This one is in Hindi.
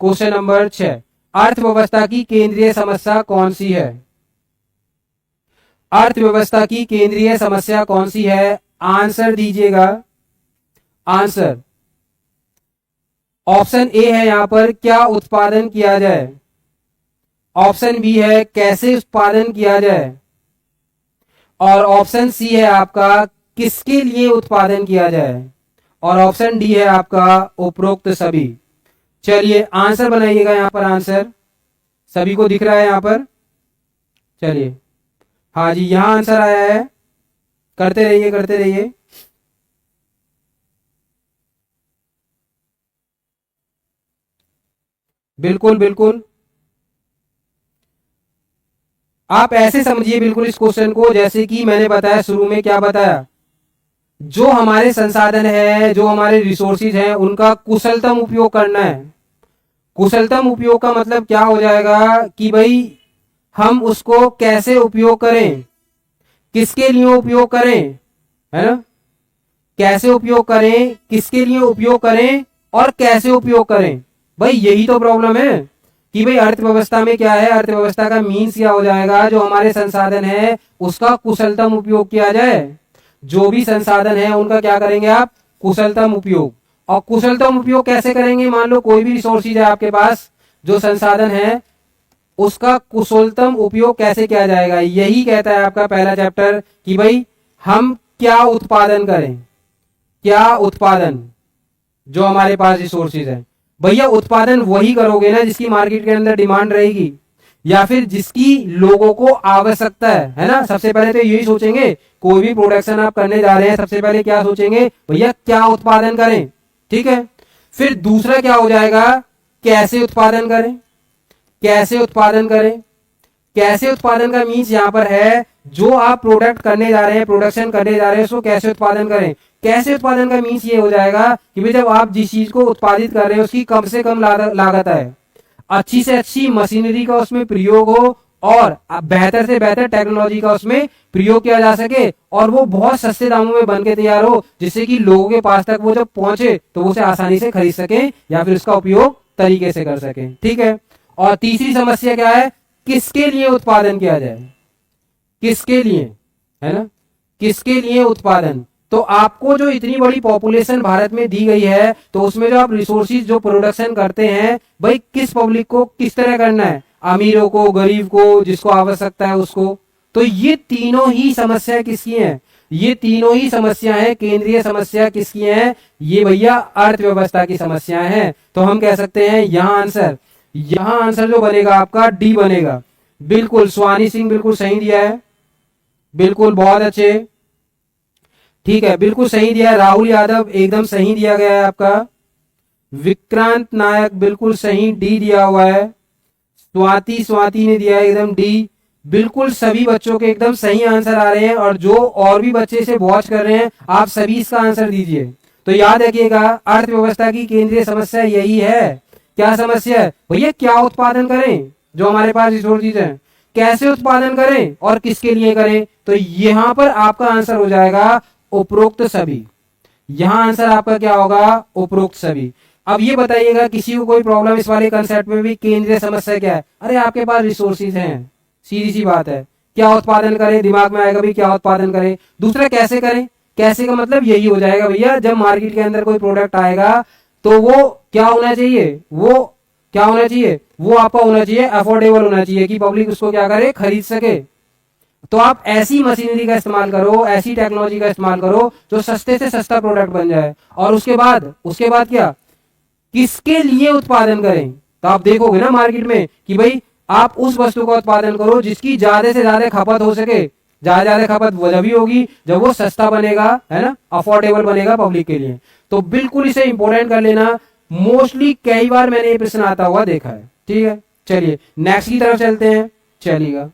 क्वेश्चन नंबर 6, अर्थव्यवस्था की केंद्रीय समस्या कौन सी है? अर्थव्यवस्था की केंद्रीय समस्या कौन सी है? आंसर दीजिएगा। आंसर ऑप्शन ए है यहां पर क्या उत्पादन किया जाए, ऑप्शन बी है कैसे उत्पादन किया जाए, और ऑप्शन सी है आपका किसके लिए उत्पादन किया जाए, और ऑप्शन डी है आपका उपरोक्त सभी। चलिए आंसर बनाइएगा यहां पर। आंसर सभी को दिख रहा है यहां पर? चलिए, हाँ जी, यहां आंसर आया है। करते रहिए करते रहिए। बिल्कुल बिल्कुल, आप ऐसे समझिए बिल्कुल इस क्वेश्चन को जैसे कि मैंने बताया शुरू में। क्या बताया? जो हमारे संसाधन है, जो हमारे रिसोर्सेज हैं, उनका कुशलतम उपयोग करना है। कुशलतम उपयोग का मतलब क्या हो जाएगा कि भाई हम उसको कैसे उपयोग करें, किसके लिए उपयोग करें, है ना? कैसे उपयोग करें, किसके लिए उपयोग करें और कैसे उपयोग करें। भाई यही तो प्रॉब्लम है कि भाई अर्थव्यवस्था में क्या है, अर्थव्यवस्था का मीन्स क्या हो जाएगा, जो हमारे संसाधन है उसका कुशलतम उपयोग किया जाए। जो भी संसाधन है उनका क्या करेंगे आप? कुशलतम उपयोग। और कुशलतम उपयोग कैसे करेंगे? मान लो कोई भी रिसोर्सेज है आपके पास, जो संसाधन है उसका कुशलतम उपयोग कैसे किया जाएगा, यही कहता है आपका पहला चैप्टर कि भाई हम क्या उत्पादन करें। क्या उत्पादन? जो हमारे पास रिसोर्सेज है। भैया उत्पादन वही करोगे ना जिसकी मार्केट के अंदर डिमांड रहेगी, या फिर जिसकी लोगों को आवश्यकता है ना? सबसे पहले तो यही सोचेंगे, कोई भी प्रोडक्शन आप करने जा रहे हैं सबसे पहले क्या सोचेंगे? भैया क्या उत्पादन करें, ठीक है? फिर दूसरा क्या हो जाएगा? कैसे उत्पादन करें। कैसे उत्पादन करें, कैसे उत्पादन का मीन्स यहां पर है जो आप प्रोडक्ट करने जा रहे हैं, प्रोडक्शन करने जा रहे हैं, उसको कैसे उत्पादन करें। कैसे उत्पादन का मीन्स ये हो जाएगा कि भाई जब आप जिस चीज को उत्पादित कर रहे हैं उसकी कम से कम लागत है, अच्छी से अच्छी मशीनरी का उसमें प्रयोग हो, और बेहतर से बेहतर टेक्नोलॉजी का उसमें प्रयोग किया जा सके, और वो बहुत सस्ते दामों में बन के तैयार हो, जिससे कि लोगों के पास तक वो जब पहुंचे तो वो उसे आसानी से खरीद सके या फिर उसका उपयोग तरीके से कर सके, ठीक है? और तीसरी समस्या क्या है? किसके लिए उत्पादन किया जाए। किसके लिए, है ना? किसके लिए उत्पादन। तो आपको जो इतनी बड़ी पॉपुलेशन भारत में दी गई है, तो उसमें जो आप रिसोर्सेज जो प्रोडक्शन करते हैं, भाई किस पब्लिक को किस तरह करना है? अमीरों को, गरीब को, जिसको आवश्यकता है उसको। तो ये तीनों ही समस्या किसकी हैं? ये तीनों ही समस्या है, केंद्रीय समस्या किसकी है? ये भैया अर्थव्यवस्था की समस्या है। तो हम कह सकते हैं यहां आंसर जो बनेगा आपका डी बनेगा। बिल्कुल, स्वानी सिंह बिल्कुल सही दिया है, बिल्कुल बहुत अच्छे, ठीक है, बिल्कुल सही दिया है। राहुल यादव एकदम सही दिया गया है आपका। विक्रांत नायक बिल्कुल सही, डी दिया हुआ है। स्वाति ने दिया है एकदम डी। बिल्कुल सभी बच्चों के एकदम सही आंसर आ रहे हैं, और जो और भी बच्चे इसे वॉच कर रहे हैं आप सभी इसका आंसर दीजिए। तो याद रखिएगा अर्थव्यवस्था की केंद्रीय समस्या यही है। क्या समस्या है भैया? क्या उत्पादन करें, जो हमारे पास रिसोर्सेज है, कैसे उत्पादन करें और किसके लिए करें। तो यहां पर आपका आंसर हो जाएगा उपरोक्त सभी। यहां आंसर आपका क्या होगा? उपरोक्त सभी। अब ये बताइएगा किसी को कोई प्रॉब्लम इस वाले कंसेप्ट में भी? केंद्रीय समस्या क्या है? अरे आपके पास रिसोर्सेज हैं, सीधी सी बात है, क्या उत्पादन करें, दिमाग में आएगा भी क्या उत्पादन करें। दूसरा कैसे करें। कैसे का मतलब यही हो जाएगा भैया जब मार्केट के अंदर कोई प्रोडक्ट आएगा तो वो क्या होना चाहिए? वो क्या होना चाहिए? वो आपका होना चाहिए अफोर्डेबल होना चाहिए कि पब्लिक उसको क्या करे, खरीद सके। तो आप ऐसी मशीनरी का इस्तेमाल करो, ऐसी टेक्नोलॉजी का इस्तेमाल करो जो सस्ते से सस्ता प्रोडक्ट बन जाए। और उसके बाद क्या? किसके लिए उत्पादन करें। तो आप देखोगे ना मार्केट में कि भाई आप उस वस्तु का उत्पादन करो जिसकी ज्यादा से ज्यादा खपत हो सके। ज्यादा खपत वो जब ही होगी जब वो सस्ता बनेगा, है ना, अफोर्डेबल बनेगा पब्लिक के लिए। तो बिल्कुल इसे इंपॉर्टेंट कर लेना। मोस्टली कई बार मैंने ये प्रश्न आता हुआ देखा है, ठीक है। चलिए नेक्स्ट की तरफ चलते हैं, चलिएगा।